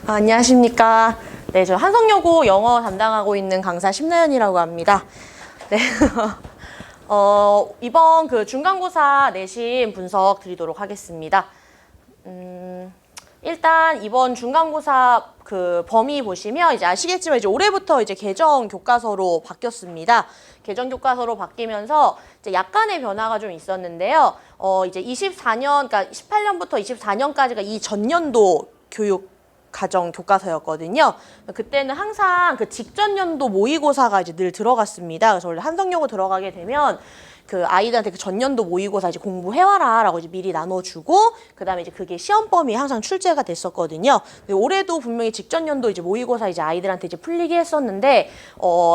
안녕하십니까. 네, 저 한성여고 영어 담당하고 있는 강사 심나연이라고 합니다. 네. 이번 그 중간고사 내신 분석 드리도록 하겠습니다. 일단 이번 중간고사 그 범위 보시면 이제 아시겠지만 이제 올해부터 이제 개정 교과서로 바뀌었습니다. 개정 교과서로 바뀌면서 이제 약간의 변화가 좀 있었는데요. 이제 24년, 그러니까 18년부터 24년까지가 이 전년도 교육 가정 교과서였거든요. 그때는 항상 그 직전 연도 모의고사가 이제 늘 들어갔습니다. 그래서 원래 한성여고 들어가게 되면 그 아이들한테 그 전년도 모의고사 이제 공부해와라라고 이제 미리 나눠주고 그다음에 이제 그게 시험 범위 항상 출제가 됐었거든요. 올해도 분명히 직전 연도 이제 모의고사 이제 아이들한테 이제 풀리게 했었는데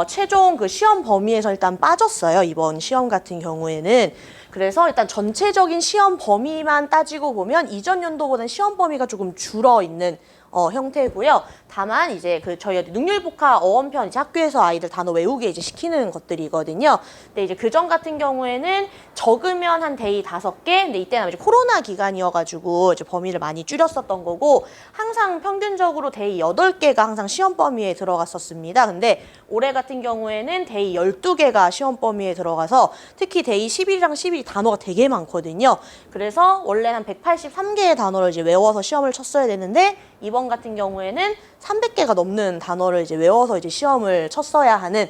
최종 그 시험 범위에서 일단 빠졌어요. 이번 시험 같은 경우에는. 그래서 일단 전체적인 시험 범위만 따지고 보면 이전 연도보다는 시험 범위가 조금 줄어 있는 형태고요. 다만 이제 그 저희 능률복화 어원편 이제 학교에서 아이들 단어 외우게 이제 시키는 것들이거든요. 근데 이제 그전 같은 경우에는 적으면 한 데이 5개. 근데 이때는 이제 코로나 기간이어가지고 이제 범위를 많이 줄였었던 거고 항상 평균적으로 데이 8개가 항상 시험 범위에 들어갔었습니다. 근데 올해 같은 경우에는 데이 12개가 시험 범위에 들어가서 특히 데이 11이랑 12 단어가 되게 많거든요. 그래서 원래 한 183개의 단어를 이제 외워서 시험을 쳤어야 되는데 이번 같은 경우에는 300개가 넘는 단어를 이제 외워서 이제 시험을 쳤어야 하는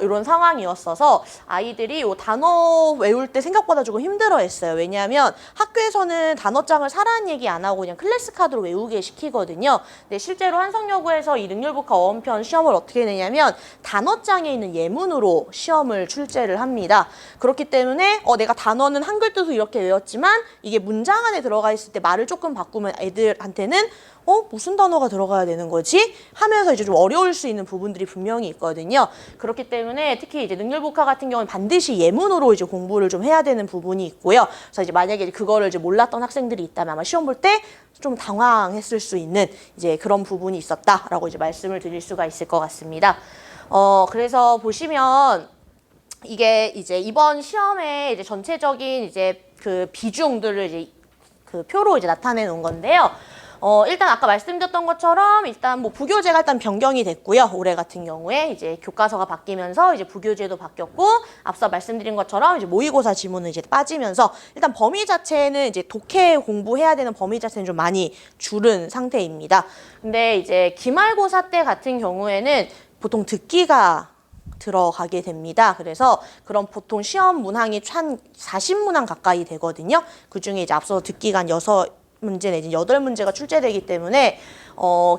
이런 상황이었어서 아이들이 이 단어 외울 때 생각보다 조금 힘들어했어요. 왜냐하면 학교에서는 단어장을 사라는 얘기 안 하고 그냥 클래스 카드로 외우게 시키거든요. 근데 실제로 한성여고에서 이 능률복화 어원편 시험을 어떻게 내냐면 단어장에 있는 예문으로 시험을 출제를 합니다. 그렇기 때문에 내가 단어는 한글 뜻으로 이렇게 외웠지만 이게 문장 안에 들어가 있을 때 말을 조금 바꾸면 애들한테는 무슨 단어가 들어가야 되는 거지? 하면서 이제 좀 어려울 수 있는 부분들이 분명히 있거든요. 그렇기 때문에 특히 이제 능률복화 같은 경우는 반드시 예문으로 이제 공부를 좀 해야 되는 부분이 있고요. 그래서 이제 만약에 그거를 이제 몰랐던 학생들이 있다면 아마 시험 볼 때 좀 당황했을 수 있는 이제 그런 부분이 있었다라고 이제 말씀을 드릴 수가 있을 것 같습니다. 그래서 보시면 이게 이제 이번 시험에 이제 전체적인 이제 그 비중들을 이제 그 표로 이제 나타내 놓은 건데요. 일단 아까 말씀드렸던 것처럼 일단 뭐 부교재가 일단 변경이 됐고요. 올해 같은 경우에 이제 교과서가 바뀌면서 이제 부교재도 바뀌었고 앞서 말씀드린 것처럼 이제 모의고사 지문은 이제 빠지면서 일단 범위 자체는 이제 독해 공부해야 되는 범위 자체는 좀 많이 줄은 상태입니다. 근데 이제 기말고사 때 같은 경우에는 보통 듣기가 들어가게 됩니다. 그래서 그런 보통 시험 문항이 한 40문항 가까이 되거든요. 그중에 이제 앞서 듣기가 한 6문제 내지 8문제가 출제되기 때문에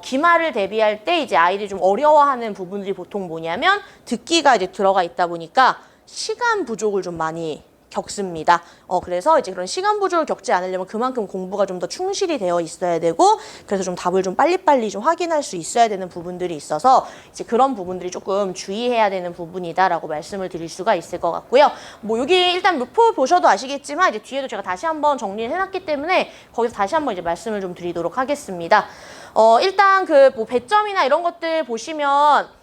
기말을 대비할 때 이제 아이들이 좀 어려워하는 부분들이 보통 뭐냐면 듣기가 이제 들어가 있다 보니까 시간 부족을 좀 많이 겪습니다. 그래서 이제 그런 시간 부족을 겪지 않으려면 그만큼 공부가 좀 더 충실히 되어 있어야 되고 그래서 좀 답을 좀 빨리빨리 좀 확인할 수 있어야 되는 부분들이 있어서 이제 그런 부분들이 조금 주의해야 되는 부분이다라고 말씀을 드릴 수가 있을 것 같고요. 뭐 여기 일단 루프 보셔도 아시겠지만 이제 뒤에도 제가 다시 한번 정리를 해놨기 때문에 거기서 다시 한번 이제 말씀을 좀 드리도록 하겠습니다. 일단 그 뭐 배점이나 이런 것들 보시면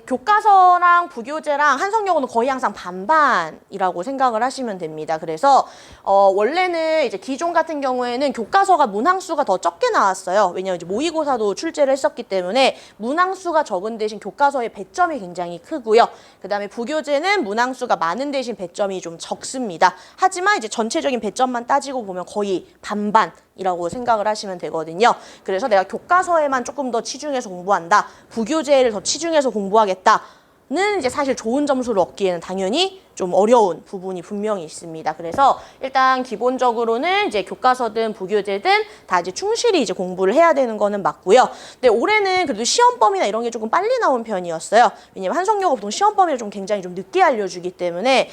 교과서랑 부교재랑 한성여고는 거의 항상 반반이라고 생각을 하시면 됩니다. 그래서 원래는 이제 기존 같은 경우에는 교과서가 문항수가 더 적게 나왔어요. 왜냐하면 이제 모의고사도 출제를 했었기 때문에 문항수가 적은 대신 교과서의 배점이 굉장히 크고요. 그 다음에 부교재는 문항수가 많은 대신 배점이 좀 적습니다. 하지만 이제 전체적인 배점만 따지고 보면 거의 반반 이라고 생각을 하시면 되거든요. 그래서 내가 교과서에만 조금 더 치중해서 공부한다. 부교재를 더 치중해서 공부하겠다는 이제 사실 좋은 점수를 얻기에는 당연히 좀 어려운 부분이 분명히 있습니다. 그래서 일단 기본적으로는 이제 교과서든 부교재든 다 이제 충실히 이제 공부를 해야 되는 거는 맞고요. 근데 올해는 그래도 시험 범위나 이런 게 조금 빨리 나온 편이었어요. 왜냐면 한성여고 보통 시험 범위를 좀 굉장히 좀 늦게 알려주기 때문에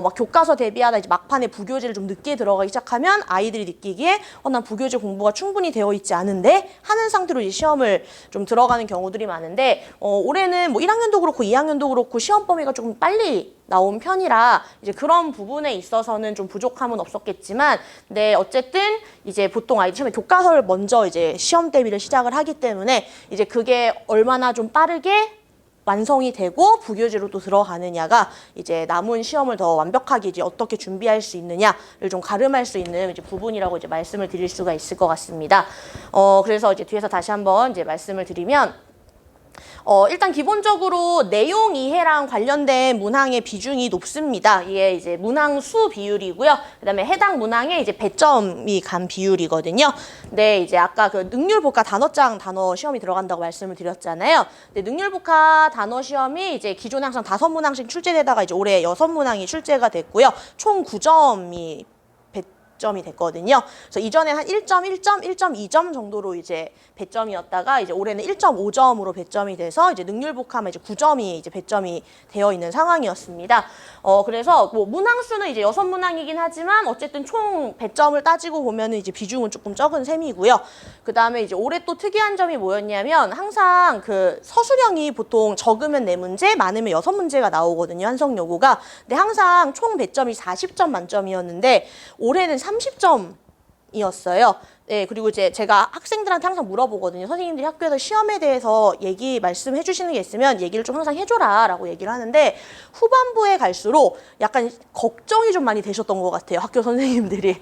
막 교과서 대비하다 이제 막판에 부교재를 좀 늦게 들어가기 시작하면 아이들이 느끼기에 난 부교재 공부가 충분히 되어 있지 않은데 하는 상태로 이제 시험을 좀 들어가는 경우들이 많은데 올해는 뭐 1학년도 그렇고 2학년도 그렇고 시험 범위가 조금 빨리 나온 편이라 이제 그런 부분에 있어서는 좀 부족함은 없었겠지만, 근데 어쨌든 이제 보통 아이들 처음에 교과서를 먼저 이제 시험 대비를 시작을 하기 때문에 이제 그게 얼마나 좀 빠르게 완성이 되고 부교재로 또 들어가느냐가 이제 남은 시험을 더 완벽하게 이제 어떻게 준비할 수 있느냐를 좀 가름할 수 있는 이제 부분이라고 이제 말씀을 드릴 수가 있을 것 같습니다. 그래서 이제 뒤에서 다시 한번 이제 말씀을 드리면 일단 기본적으로 내용 이해랑 관련된 문항의 비중이 높습니다. 이게 이제 문항 수 비율이고요. 그다음에 해당 문항에 이제 배점이 간 비율이거든요. 네, 이제 아까 그 능률복화 단어장 단어 시험이 들어간다고 말씀을 드렸잖아요. 근데 능률복화 단어 시험이 이제 기존에 항상 5문항씩 출제되다가 이제 올해 6문항이 출제가 됐고요. 총 9점이 배점이 됐거든요. 그래서 이전에 한 1점, 1점, 1.2점 정도로 이제 배점이었다가 이제 올해는 1.5점으로 배점이 돼서 이제 능률복화만 이제 9점이 이제 배점이 되어 있는 상황이었습니다. 그래서 뭐 문항 수는 이제 6문항이긴 하지만 어쨌든 총 배점을 따지고 보면은 이제 비중은 조금 적은 셈이고요. 그 다음에 이제 올해 또 특이한 점이 뭐였냐면 항상 그 서술형이 보통 적으면 4문제, 많으면 6문제가 나오거든요. 한성여고가. 근데 항상 총 배점이 40점 만점이었는데 올해는 30점이었어요. 네, 그리고 이제 제가 학생들한테 항상 물어보거든요. 선생님들이 학교에서 시험에 대해서 말씀해 주시는 게 있으면 얘기를 좀 항상 해줘라 라고 얘기를 하는데 후반부에 갈수록 약간 걱정이 좀 많이 되셨던 것 같아요. 학교 선생님들이.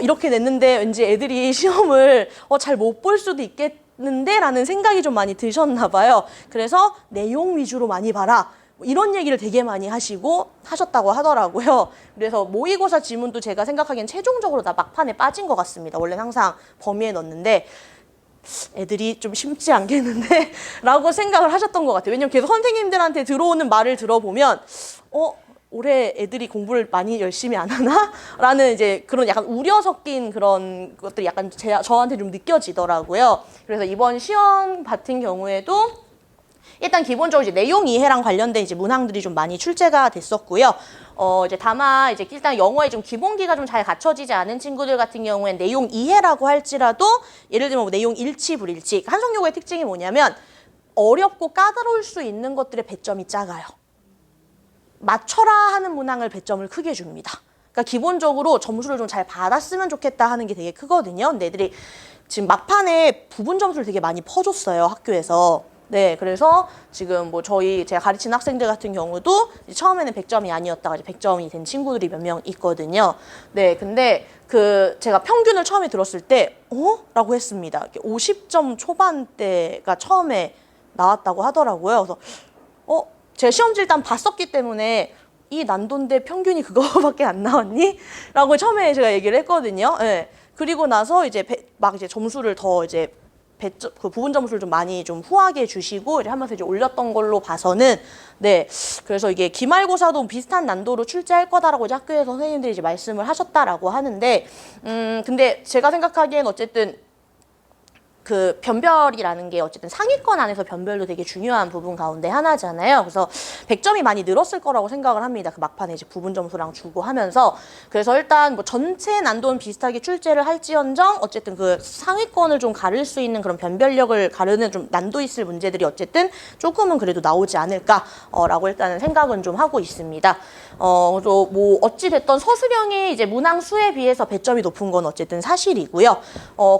이렇게 냈는데 왠지 애들이 시험을 잘 못 볼 수도 있겠는데 라는 생각이 좀 많이 드셨나 봐요. 그래서 내용 위주로 많이 봐라. 이런 얘기를 되게 많이 하셨다고 하더라고요. 그래서 모의고사 지문도 제가 생각하기엔 최종적으로 다 막판에 빠진 것 같습니다. 원래는 항상 범위에 넣는데 애들이 좀 쉽지 않겠는데 라고 생각을 하셨던 것 같아요. 왜냐면 계속 선생님들한테 들어오는 말을 들어보면 올해 애들이 공부를 많이 열심히 안 하나? 라는 이제 그런 약간 우려 섞인 그런 것들이 약간 저한테 좀 느껴지더라고요. 그래서 이번 시험 같은 경우에도 일단 기본적으로 이제 내용 이해랑 관련된 이제 문항들이 좀 많이 출제가 됐었고요. 이제 다만 이제 일단 영어에 좀 기본기가 좀 잘 갖춰지지 않은 친구들 같은 경우엔 내용 이해라고 할지라도 예를 들면 뭐 내용 일치, 불일치. 한성여고의 특징이 뭐냐면 어렵고 까다로울 수 있는 것들의 배점이 작아요. 맞춰라 하는 문항을 배점을 크게 줍니다. 그러니까 기본적으로 점수를 좀 잘 받았으면 좋겠다 하는 게 되게 크거든요. 근데 애들이 지금 막판에 부분 점수를 되게 많이 퍼줬어요, 학교에서. 네, 그래서 지금 뭐 제가 가르치는 학생들 같은 경우도 처음에는 100점이 아니었다가 이제 100점이 된 친구들이 몇 명 있거든요. 네, 근데 제가 평균을 처음에 들었을 때, 라고 했습니다. 50점 초반대가 처음에 나왔다고 하더라고요. 그래서, 제가 시험지 일단 봤었기 때문에 이 난도인데 평균이 그거밖에 안 나왔니? 라고 처음에 제가 얘기를 했거든요. 네. 그리고 나서 이제 막 이제 점수를 더 이제 그 부분 점수를 좀 많이 좀 후하게 주시고 이제 하면서 이제 올렸던 걸로 봐서는 네, 그래서 이게 기말고사도 비슷한 난도로 출제할 거다라고 이제 학교에서 선생님들이 이제 말씀을 하셨다라고 하는데 근데 제가 생각하기엔 어쨌든 그 변별이라는 게 어쨌든 상위권 안에서 변별도 되게 중요한 부분 가운데 하나잖아요. 그래서 100점이 많이 늘었을 거라고 생각을 합니다. 그 막판에 이제 부분 점수랑 주고 하면서. 그래서 일단 뭐 전체 난도는 비슷하게 출제를 할지언정 어쨌든 그 상위권을 좀 가를 수 있는 그런 변별력을 가르는 좀 난도 있을 문제들이 어쨌든 조금은 그래도 나오지 않을까라고 일단은 생각은 좀 하고 있습니다. 그래서 뭐 어찌됐던 서술형이 이제 문항 수에 비해서 배점이 높은 건 어쨌든 사실이고요.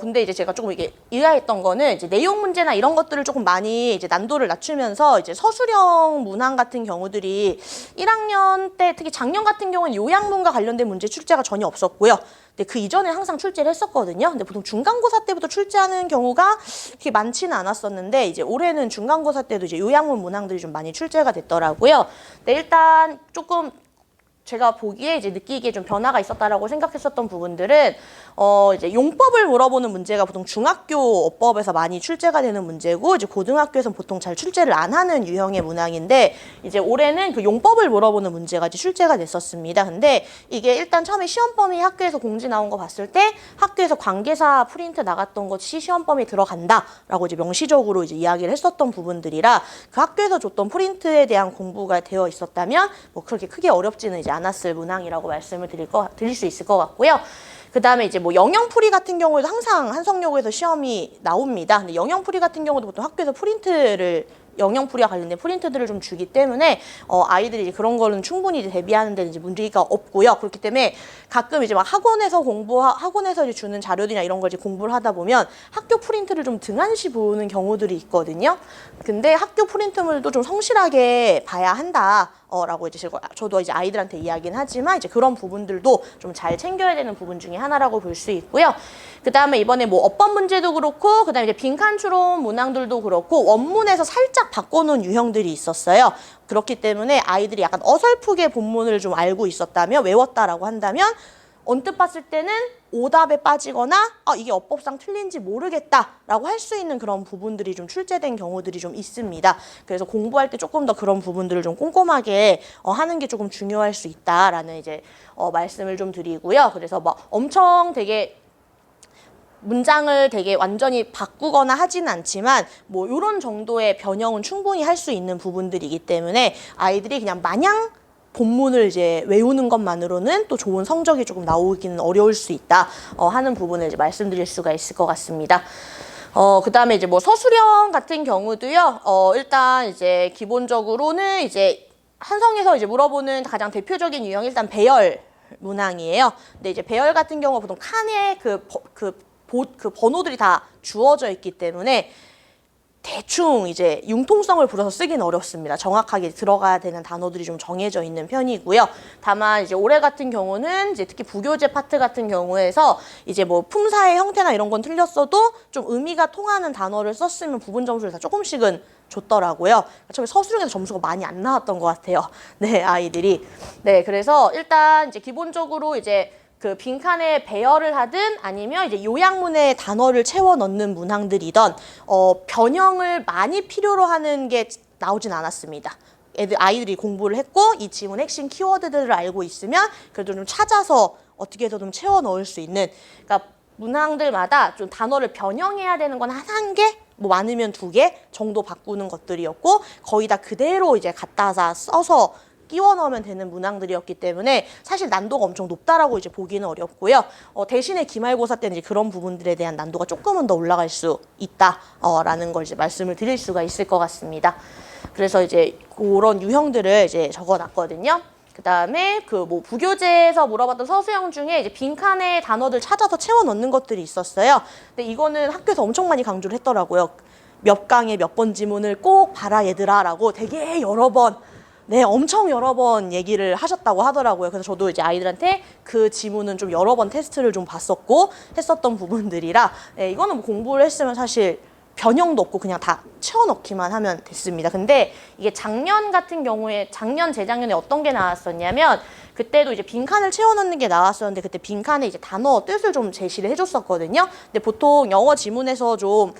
근데 이제 제가 조금 이게 의아했던 거는 이제 내용 문제나 이런 것들을 조금 많이 이제 난도를 낮추면서 이제 서술형 문항 같은 경우들이 1학년 때 특히 작년 같은 경우는 요양문과 관련된 문제 출제가 전혀 없었고요. 근데 그 이전에 항상 출제를 했었거든요. 근데 보통 중간고사 때부터 출제하는 경우가 그렇게 많지는 않았었는데 이제 올해는 중간고사 때도 이제 요양문 문항들이 좀 많이 출제가 됐더라고요. 근데 일단 조금 제가 보기에 이제 느끼기에 좀 변화가 있었다라고 생각했었던 부분들은 이제 용법을 물어보는 문제가 보통 중학교 어법에서 많이 출제가 되는 문제고 이제 고등학교에서는 보통 잘 출제를 안 하는 유형의 문항인데 이제 올해는 그 용법을 물어보는 문제가 이제 출제가 됐었습니다. 근데 이게 일단 처음에 시험 범위 학교에서 공지 나온 거 봤을 때 학교에서 관계사 프린트 나갔던 것이 시험 범위에 들어간다라고 이제 명시적으로 이제 이야기를 했었던 부분들이라 그 학교에서 줬던 프린트에 대한 공부가 되어 있었다면 뭐 그렇게 크게 어렵지는 이제 않았을 문항이라고 말씀을 드릴 수 있을 것 같고요. 그 다음에 이제 뭐 영영풀이 같은 경우에도 항상 한성여고에서 시험이 나옵니다. 근데 영영풀이 같은 경우도 보통 학교에서 프린트를 영영풀이와 관련된 프린트들을 좀 주기 때문에 아이들이 이제 그런 거는 충분히 이제 대비하는 데는 이제 문제가 없고요. 그렇기 때문에 가끔 이제 막 학원에서 이제 주는 자료들이나 이런 걸 이제 공부를 하다 보면 학교 프린트를 좀 등한시 보는 경우들이 있거든요. 근데 학교 프린트물도 좀 성실하게 봐야 한다. 라고 이제 저도 이제 아이들한테 이야기는 하지만 이제 그런 부분들도 좀 잘 챙겨야 되는 부분 중에 하나라고 볼 수 있고요. 그 다음에 이번에 뭐 어법 문제도 그렇고, 그 다음에 이제 빈칸 추론 문항들도 그렇고, 원문에서 살짝 바꿔놓은 유형들이 있었어요. 그렇기 때문에 아이들이 약간 어설프게 본문을 좀 알고 있었다면, 외웠다라고 한다면, 언뜻 봤을 때는 오답에 빠지거나 이게 어법상 틀린지 모르겠다라고 할 수 있는 그런 부분들이 좀 출제된 경우들이 좀 있습니다. 그래서 공부할 때 조금 더 그런 부분들을 좀 꼼꼼하게 하는 게 조금 중요할 수 있다라는 이제 말씀을 좀 드리고요. 그래서 뭐 엄청 되게 문장을 되게 완전히 바꾸거나 하지는 않지만 뭐 이런 정도의 변형은 충분히 할 수 있는 부분들이기 때문에 아이들이 그냥 마냥 본문을 이제 외우는 것만으로는 또 좋은 성적이 조금 나오기는 어려울 수 있다 하는 부분을 이제 말씀드릴 수가 있을 것 같습니다. 그 다음에 이제 뭐 서술형 같은 경우도요. 일단 이제 기본적으로는 이제 한성에서 이제 물어보는 가장 대표적인 유형이 일단 배열 문항이에요. 근데 이제 배열 같은 경우 보통 칸에 그 번호들이 다 주어져 있기 때문에 대충 이제 융통성을 불어서 쓰기는 어렵습니다. 정확하게 들어가야 되는 단어들이 좀 정해져 있는 편이고요. 다만 이제 올해 같은 경우는 이제 특히 부교재 파트 같은 경우에서 이제 뭐 품사의 형태나 이런 건 틀렸어도 좀 의미가 통하는 단어를 썼으면 부분 점수를 다 조금씩은 줬더라고요. 처음에 서술형에서 점수가 많이 안 나왔던 것 같아요. 네, 아이들이. 네, 그래서 일단 이제 기본적으로 이제 그 빈칸에 배열을 하든 아니면 이제 요약문에 단어를 채워 넣는 문항들이던 변형을 많이 필요로 하는 게 나오진 않았습니다. 아이들이 공부를 했고 이 지문 핵심 키워드들을 알고 있으면 그래도 좀 찾아서 어떻게 해서 좀 채워 넣을 수 있는, 그러니까 문항들마다 좀 단어를 변형해야 되는 건 한 개, 뭐 많으면 2개 정도 바꾸는 것들이었고 거의 다 그대로 이제 갖다가 써서 끼워 넣으면 되는 문항들이었기 때문에 사실 난도가 엄청 높다라고 이제 보기는 어렵고요. 대신에 기말고사 때는 이제 그런 부분들에 대한 난도가 조금은 더 올라갈 수 있다라는 걸 이제 말씀을 드릴 수가 있을 것 같습니다. 그래서 이제 그런 유형들을 이제 적어놨거든요. 그 다음에 그 뭐 부교재에서 물어봤던 서술형 중에 이제 빈칸에 단어들 찾아서 채워 넣는 것들이 있었어요. 근데 이거는 학교에서 엄청 많이 강조를 했더라고요. 몇 강에 몇 번 지문을 꼭 봐라 얘들아라고 되게 여러 번, 네, 엄청 여러 번 얘기를 하셨다고 하더라고요. 그래서 저도 이제 아이들한테 그 지문은 좀 여러 번 테스트를 좀 봤었고 했었던 부분들이라 이거는 뭐 공부를 했으면 사실 변형도 없고 그냥 다 채워넣기만 하면 됐습니다. 근데 이게 작년 같은 경우에 재작년에 어떤 게 나왔었냐면 그때도 이제 빈칸을 채워넣는 게 나왔었는데 그때 빈칸에 이제 단어 뜻을 좀 제시를 해줬었거든요. 근데 보통 영어 지문에서 좀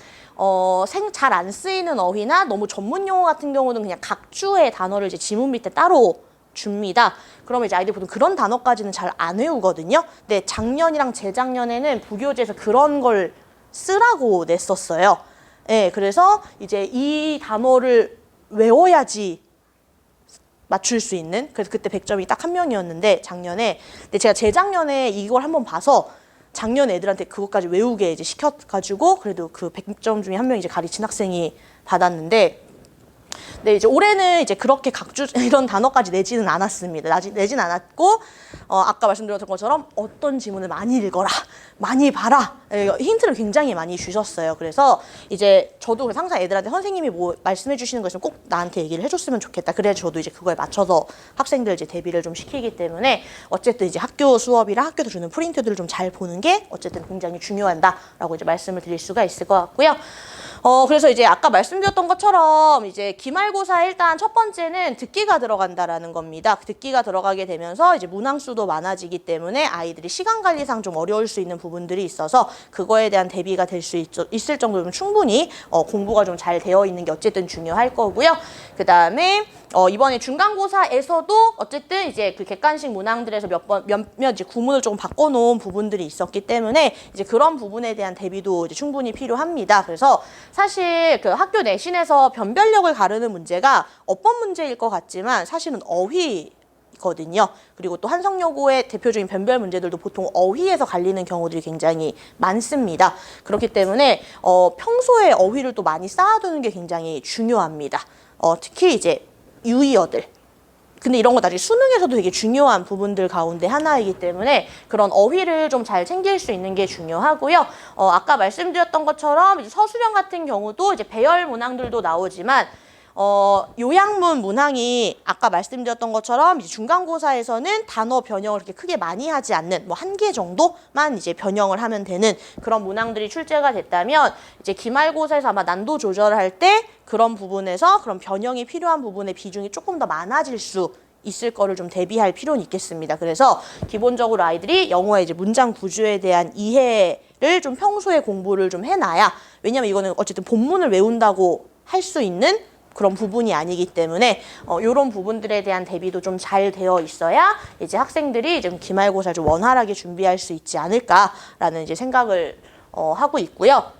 잘 안 쓰이는 어휘나 너무 전문 용어 같은 경우는 그냥 각 주의 단어를 이제 지문 밑에 따로 줍니다. 그러면 이제 아이들이 보통 그런 단어까지는 잘 안 외우거든요. 근데 작년이랑 재작년에는 부교재에서 그런 걸 쓰라고 냈었어요. 네, 그래서 이제 이 단어를 외워야지 맞출 수 있는, 그래서 그때 100점이 딱 한 명이었는데 작년에, 근데 제가 재작년에 이걸 한번 봐서 작년 애들한테 그것까지 외우게 이제 시켜가지고 그래도 그 100점 중에 한 명 이제 가르친 학생이 받았는데, 네, 이제 올해는 이제 그렇게 각주 이런 단어까지 내지는 않았습니다. 내진 않았고, 아까 말씀드렸던 것처럼 어떤 지문을 많이 읽어라, 많이 봐라, 힌트를 굉장히 많이 주셨어요. 그래서 이제 저도 항상 애들한테 선생님이 뭐 말씀해 주시는 거 있으면 꼭 나한테 얘기를 해줬으면 좋겠다. 그래야 저도 이제 그거에 맞춰서 학생들 이제 대비를 좀 시키기 때문에 어쨌든 이제 학교 수업이랑 학교에서 주는 프린트들을 좀 잘 보는 게 어쨌든 굉장히 중요하다라고 이제 말씀을 드릴 수가 있을 것 같고요. 그래서 이제 아까 말씀드렸던 것처럼 이제 기말고사 일단 첫 번째는 듣기가 들어간다라는 겁니다. 듣기가 들어가게 되면서 이제 문항수도 많아지기 때문에 아이들이 시간 관리상 좀 어려울 수 있는 부분들이 있어서 그거에 대한 대비가 될 수 있을 정도면 충분히 공부가 좀 잘 되어 있는 게 어쨌든 중요할 거고요. 그 다음에 이번에 중간고사에서도 어쨌든 이제 그 객관식 문항들에서 몇몇 이제 구문을 조금 바꿔놓은 부분들이 있었기 때문에 이제 그런 부분에 대한 대비도 이제 충분히 필요합니다. 그래서 사실 그 학교 내신에서 변별력을 가르는 문제가 어법 문제일 것 같지만 사실은 어휘 거든요. 그리고 또 한성여고의 대표적인 변별 문제들도 보통 어휘에서 갈리는 경우들이 굉장히 많습니다. 그렇기 때문에 평소에 어휘를 또 많이 쌓아두는 게 굉장히 중요합니다. 특히 이제 유의어들. 근데 이런 거 나중에 수능에서도 되게 중요한 부분들 가운데 하나이기 때문에 그런 어휘를 좀 잘 챙길 수 있는 게 중요하고요. 아까 말씀드렸던 것처럼 이제 서술형 같은 경우도 이제 배열 문항들도 나오지만 요약문 문항이 아까 말씀드렸던 것처럼 이제 중간고사에서는 단어 변형을 그렇게 크게 많이 하지 않는 뭐 한 개 정도만 이제 변형을 하면 되는 그런 문항들이 출제가 됐다면 이제 기말고사에서 아마 난도 조절을 할 때 그런 부분에서 그런 변형이 필요한 부분의 비중이 조금 더 많아질 수 있을 거를 좀 대비할 필요는 있겠습니다. 그래서 기본적으로 아이들이 영어의 이제 문장 구조에 대한 이해를 좀 평소에 공부를 좀 해놔야, 왜냐면 이거는 어쨌든 본문을 외운다고 할 수 있는 그런 부분이 아니기 때문에 이런 부분들에 대한 대비도 좀 잘 되어 있어야 이제 학생들이 좀 기말고사를 좀 원활하게 준비할 수 있지 않을까라는 이제 생각을 하고 있고요.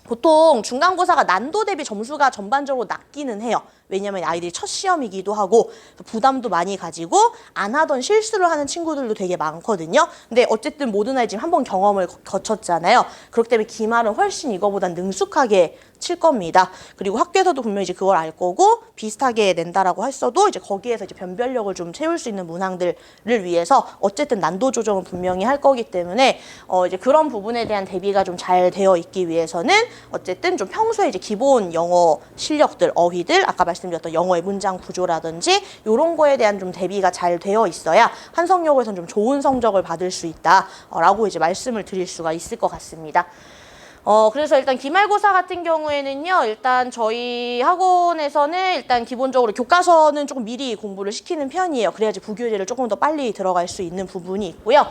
보통 중간고사가 난도 대비 점수가 전반적으로 낮기는 해요. 왜냐면 아이들이 첫 시험이기도 하고 부담도 많이 가지고 안 하던 실수를 하는 친구들도 되게 많거든요. 근데 어쨌든 모든 아이 지금 한번 경험을 거쳤잖아요. 그렇기 때문에 기말은 훨씬 이거보단 능숙하게 칠 겁니다. 그리고 학교에서도 분명히 이제 그걸 알 거고 비슷하게 낸다라고 했어도 이제 거기에서 이제 변별력을 좀 채울 수 있는 문항들을 위해서 어쨌든 난도 조정은 분명히 할 거기 때문에 이제 그런 부분에 대한 대비가 좀 잘 되어 있기 위해서는 어쨌든 좀 평소에 이제 기본 영어 실력들, 어휘들, 아까 말씀드렸던 영어의 문장 구조라든지 이런 거에 대한 좀 대비가 잘 되어 있어야 한성여고에서는 좀 좋은 성적을 받을 수 있다라고 이제 말씀을 드릴 수가 있을 것 같습니다. 그래서 일단 기말고사 같은 경우에는요, 일단 저희 학원에서는 일단 기본적으로 교과서는 조금 미리 공부를 시키는 편이에요. 그래야지 부교재를 조금 더 빨리 들어갈 수 있는 부분이 있고요.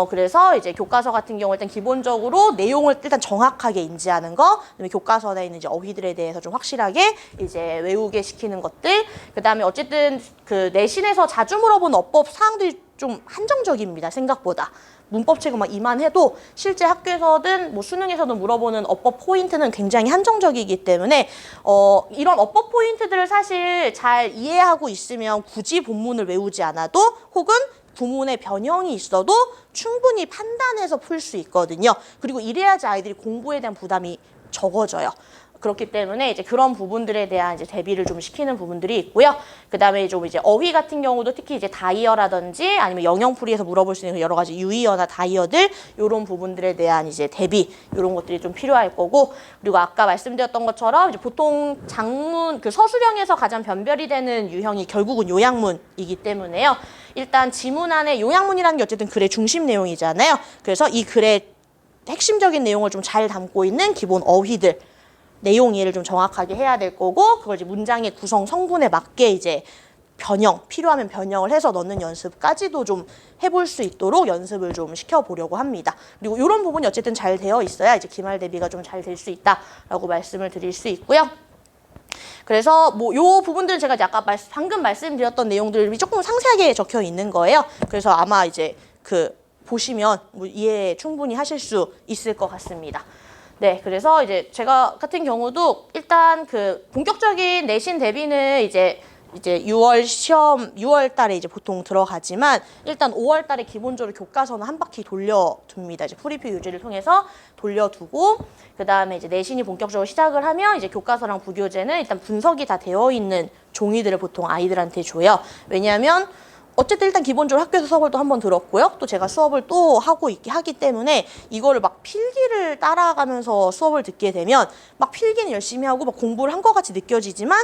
그래서 이제 교과서 같은 경우 일단 기본적으로 내용을 일단 정확하게 인지하는 거, 그다음에 교과서 내에 있는 이제 어휘들에 대해서 좀 확실하게 이제 외우게 시키는 것들, 그다음에 어쨌든 그 내신에서 자주 물어보는 어법 사항들이 좀 한정적입니다, 생각보다. 문법책은 이만해도 실제 학교에서든 뭐 수능에서든 물어보는 어법 포인트는 굉장히 한정적이기 때문에 이런 어법 포인트들을 사실 잘 이해하고 있으면 굳이 본문을 외우지 않아도 혹은 구문의 변형이 있어도 충분히 판단해서 풀 수 있거든요. 그리고 이래야지 아이들이 공부에 대한 부담이 적어져요. 그렇기 때문에 이제 그런 부분들에 대한 이제 대비를 좀 시키는 부분들이 있고요. 그다음에 좀 이제 어휘 같은 경우도 특히 이제 다이어라든지 아니면 영영풀이에서 물어볼 수 있는 여러 가지 유의어나 다이어들 이런 부분들에 대한 이제 대비 이런 것들이 좀 필요할 거고, 그리고 아까 말씀드렸던 것처럼 이제 보통 장문 그 서술형에서 가장 변별이 되는 유형이 결국은 요약문이기 때문에요. 일단 지문 안에 요약문이라는 게 어쨌든 글의 중심 내용이잖아요. 그래서 이 글의 핵심적인 내용을 좀 잘 담고 있는 기본 어휘들 내용 이해를 좀 정확하게 해야 될 거고, 그걸 이제 문장의 구성 성분에 맞게 이제 필요하면 변형을 해서 넣는 연습까지도 좀 해볼 수 있도록 연습을 좀 시켜보려고 합니다. 그리고 이런 부분이 어쨌든 잘 되어 있어야 이제 기말 대비가 좀 잘 될 수 있다라고 말씀을 드릴 수 있고요. 그래서 뭐 요 부분들은 제가 이제 아까 방금 말씀드렸던 내용들이 조금 상세하게 적혀 있는 거예요. 그래서 아마 이제 보시면 뭐 이해 충분히 하실 수 있을 것 같습니다. 네, 그래서 이제 제가 같은 경우도 일단 본격적인 내신 대비는 이제 6월 달에 이제 보통 들어가지만 일단 5월 달에 기본적으로 교과서는 한 바퀴 돌려둡니다. 이제 프리뷰 유지를 통해서 돌려두고, 그 다음에 이제 내신이 본격적으로 시작을 하면 이제 교과서랑 부교재는 일단 분석이 다 되어 있는 종이들을 보통 아이들한테 줘요. 왜냐하면 어쨌든 일단 기본적으로 학교에서 수업을 또 한 번 들었고요. 또 제가 수업을 또 하기 때문에 이거를 막 필기를 따라가면서 수업을 듣게 되면 막 필기는 열심히 하고 막 공부를 한 것 같이 느껴지지만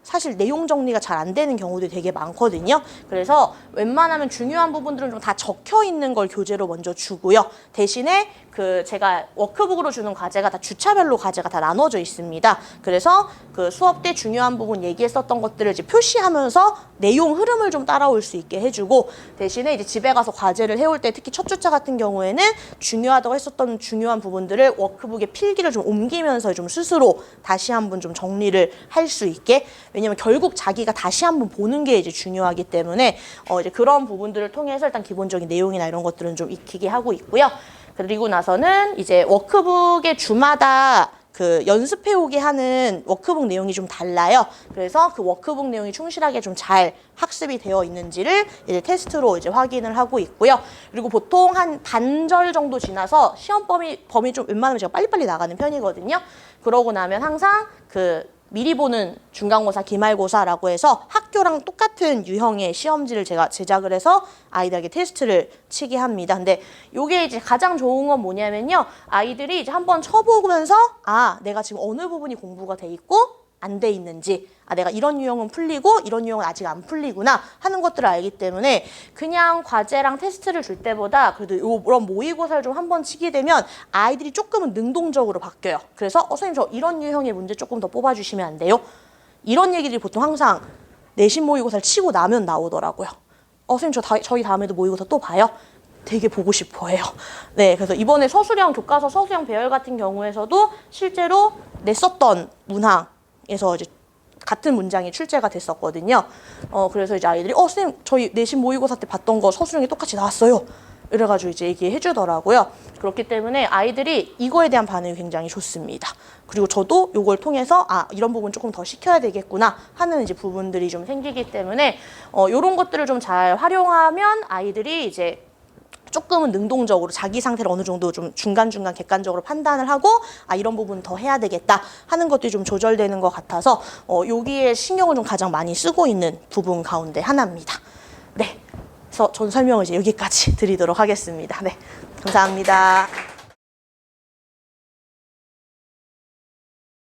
사실 내용 정리가 잘 안 되는 경우들이 되게 많거든요. 그래서 웬만하면 중요한 부분들은 좀 다 적혀 있는 걸 교재로 먼저 주고요. 대신에 제가 워크북으로 주는 과제가 다 주차별로 과제가 다 나눠져 있습니다. 그래서 수업 때 중요한 부분 얘기했었던 것들을 이제 표시하면서 내용 흐름을 좀 따라올 수 있게 해주고, 대신에 이제 집에 가서 과제를 해올 때 특히 첫 주차 같은 경우에는 중요하다고 했었던 중요한 부분들을 워크북에 필기를 좀 옮기면서 좀 스스로 다시 한번 좀 정리를 할 수 있게, 왜냐면 결국 자기가 다시 한번 보는 게 이제 중요하기 때문에 이제 그런 부분들을 통해서 일단 기본적인 내용이나 이런 것들은 좀 익히게 하고 있고요. 그리고 나서는 이제 워크북의 주마다 그 연습해오게 하는 워크북 내용이 좀 달라요. 그래서 그 워크북 내용이 충실하게 좀 잘 학습이 되어 있는지를 이제 테스트로 이제 확인을 하고 있고요. 그리고 보통 한 반절 정도 지나서 시험 범위 좀 웬만하면 제가 빨리빨리 나가는 편이거든요. 그러고 나면 항상 그 미리 보는 중간고사, 기말고사라고 해서 학교랑 똑같은 유형의 시험지를 제가 제작을 해서 아이들에게 테스트를 치게 합니다. 근데 요게 이제 가장 좋은 건 뭐냐면요. 아이들이 이제 한번 쳐보면서 아, 내가 지금 어느 부분이 공부가 돼 있고 안 돼 있는지, 아, 내가 이런 유형은 풀리고 이런 유형은 아직 안 풀리구나 하는 것들을 알기 때문에 그냥 과제랑 테스트를 줄 때보다 그래도 이런 모의고사를 좀 한번 치게 되면 아이들이 조금은 능동적으로 바뀌어요. 그래서 선생님 저 이런 유형의 문제 조금 더 뽑아주시면 안 돼요? 이런 얘기들이 보통 항상 내신 모의고사를 치고 나면 나오더라고요. 선생님 저희 다음에도 모의고사 또 봐요? 되게 보고 싶어 해요. 네, 그래서 이번에 서술형 교과서, 서술형 배열 같은 경우에서도 실제로 냈었던 문항에서 이제 같은 문장이 출제가 됐었거든요. 그래서 이제 아이들이 선생님 저희 내신 모의고사 때 봤던 거 서술형이 똑같이 나왔어요. 이래가지고 이제 얘기해 주더라고요. 그렇기 때문에 아이들이 이거에 대한 반응이 굉장히 좋습니다. 그리고 저도 이걸 통해서 이런 부분 조금 더 시켜야 되겠구나 하는 이제 부분들이 좀 생기기 때문에 이런 것들을 좀 잘 활용하면 아이들이 이제 조금은 능동적으로 자기 상태를 어느 정도 좀 중간중간 객관적으로 판단을 하고 이런 부분 더 해야 되겠다 하는 것들이 좀 조절되는 것 같아서 여기에 신경을 좀 가장 많이 쓰고 있는 부분 가운데 하나입니다. 네, 그래서 전 설명을 이제 여기까지 드리도록 하겠습니다. 네, 감사합니다.